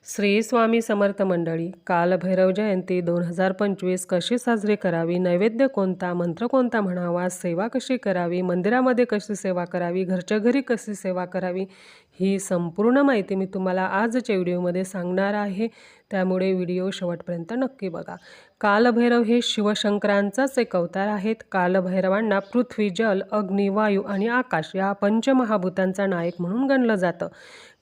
श्री स्वामी समर्थ मंडळी, कालभैरव जयंती 2025 कशी साजरी करावी, नैवेद्य कोणता, मंत्र कोणता म्हणावा, सेवा कशी करावी, मंदिरामध्ये कशी सेवा करावी, घरच्या घरी कशी सेवा करावी, ही संपूर्ण माहिती मी तुम्हाला आजच्या व्हिडिओमध्ये सांगणार आहे। त्यामुळे व्हिडिओ शेवटपर्यंत नक्की बघा। कालभैरव हे शिवशंकरांचाच एक अवतार आहेत। कालभैरवांना पृथ्वी, जल, अग्नी, वायू आणि आकाश या पंचमहाभूतांचा नायक म्हणून गणलं जातं।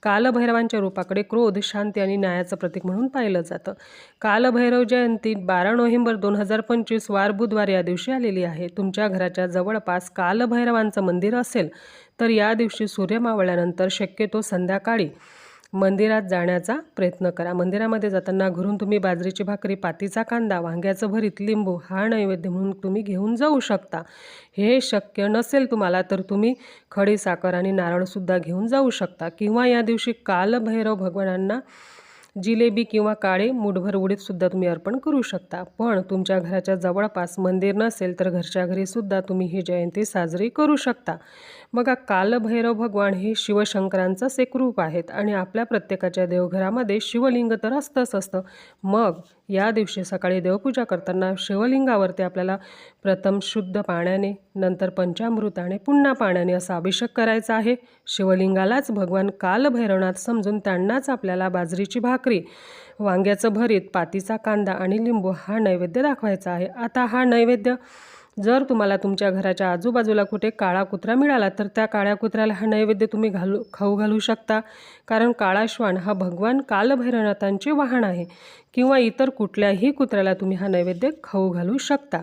कालभैरवांच्या रूपाकडे क्रोध, शांती आणि न्यायाचं प्रतीक म्हणून पाहिलं जातं। कालभैरव जयंती 12 नोव्हेंबर 2025 वार बुधवार या दिवशी आलेली आहे। तुमच्या घराच्या जवळपास कालभैरवांचं मंदिर असेल तर या दिवशी सूर्य मावळल्यानंतर शक्यतो संध्याकाळी मंदिरात जाण्याचा प्रयत्न करा। मंदिरामध्ये जाताना घरून तुम्ही बाजरीची भाकरी, पातीचा कांदा, वांग्याचं भरीत, लिंबू हा नैवेद्य म्हणून तुम्ही घेऊन जाऊ शकता। हे शक्य नसेल तुम्हाला तर तुम्ही खडी साखर आणि नारळसुद्धा घेऊन जाऊ शकता। किंवा या दिवशी कालभैरव भगवानांना जिलेबी किंवा काळे मूठभर उडीदसुद्धा तुम्ही अर्पण करू शकता। पण तुमच्या घराच्या जवळपास मंदिर नसेल तर घरच्या घरीसुद्धा तुम्ही ही जयंती साजरी करू शकता। बघा, कालभैरव भगवान हे शिवशंकरांचंच एक रूप आहेत आणि आपल्या प्रत्येकाच्या देवघरामध्ये शिवलिंग तर असतं। मग या दिवशी सकाळी देवपूजा करताना शिवलिंगावरती आपल्याला प्रथम शुद्ध पाण्याने, नंतर पंचामृताने, पुन्हा पाण्याने असा अभिषेक करायचा आहे। शिवलिंगालाच भगवान कालभैरवनाथ समजून त्यांनाच आपल्याला बाजरीची भाकरी, वांग्याचं भरीत, पातीचा कांदा आणि लिंबू हा नैवेद्य दाखवायचा आहे। आता हा नैवेद्य जर तुम्हाला तुमच्या घराच्या आजूबाजूला कुठे काळा कुत्रा मिळाला तर त्या काळ्या कुत्र्याला हा नैवेद्य तुम्ही खाऊ घालू शकता। कारण काळा श्वान हा भगवान कालभैरवनाथांचे वाहन आहे। किंवा इतर कुठल्याही कुत्र्याला तुम्ही हा नैवेद्य खाऊ घालू शकता।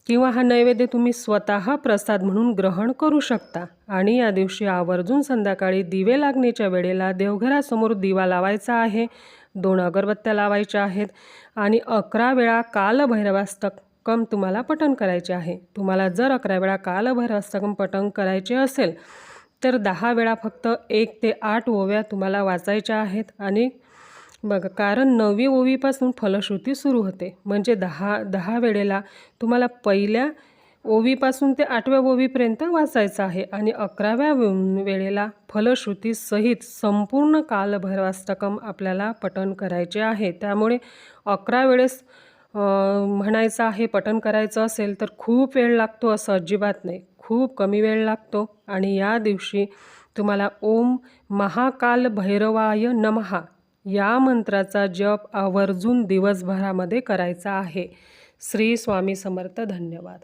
किंवा हा नैवेद्य तुम्ही स्वतः प्रसाद म्हणून ग्रहण करू शकता। आणि या दिवशी आवर्जून संध्याकाळी दिवे लागण्याच्या वेळेला देवघरासमोर दिवा लावायचा आहे, 2 अगरबत्त्या लावायच्या आहेत आणि 11 वेळा कालभैरवाष्टकम तुम्हाला पठण करायचे आहे। तुम्हाला जर 11 वेळा कालभैरवाष्टकम पठण करायचे असेल तर 10 वेळा फक्त 1 ते 8 ओव्या तुम्हाला वाचायच्या आहेत। आणि बघा, कारण 9वी ओवीपासून फलश्रुती सुरू होते, म्हणजे 10 वेळेला तुम्हाला पहिल्या ओवीपासून ते 8व्या ओवीपर्यंत वाचायचं आहे आणि 11व्या वेळेला फलश्रुती सहित संपूर्ण कालभैरवाष्टकम आपल्याला पठण करायचे आहे। त्यामुळे 11 वेळेस म्हणायचं आहे, पठण करायचं असेल तर खूप वेळ लागतो असं अजिबात नाही, खूप कमी वेळ लागतो। आणि या दिवशी तुम्हाला ओम महाकाल भैरवाय नमः या मंत्राचा जप आवर्जून दिवसभरामध्ये करायचा आहे। श्री स्वामी समर्थ। धन्यवाद।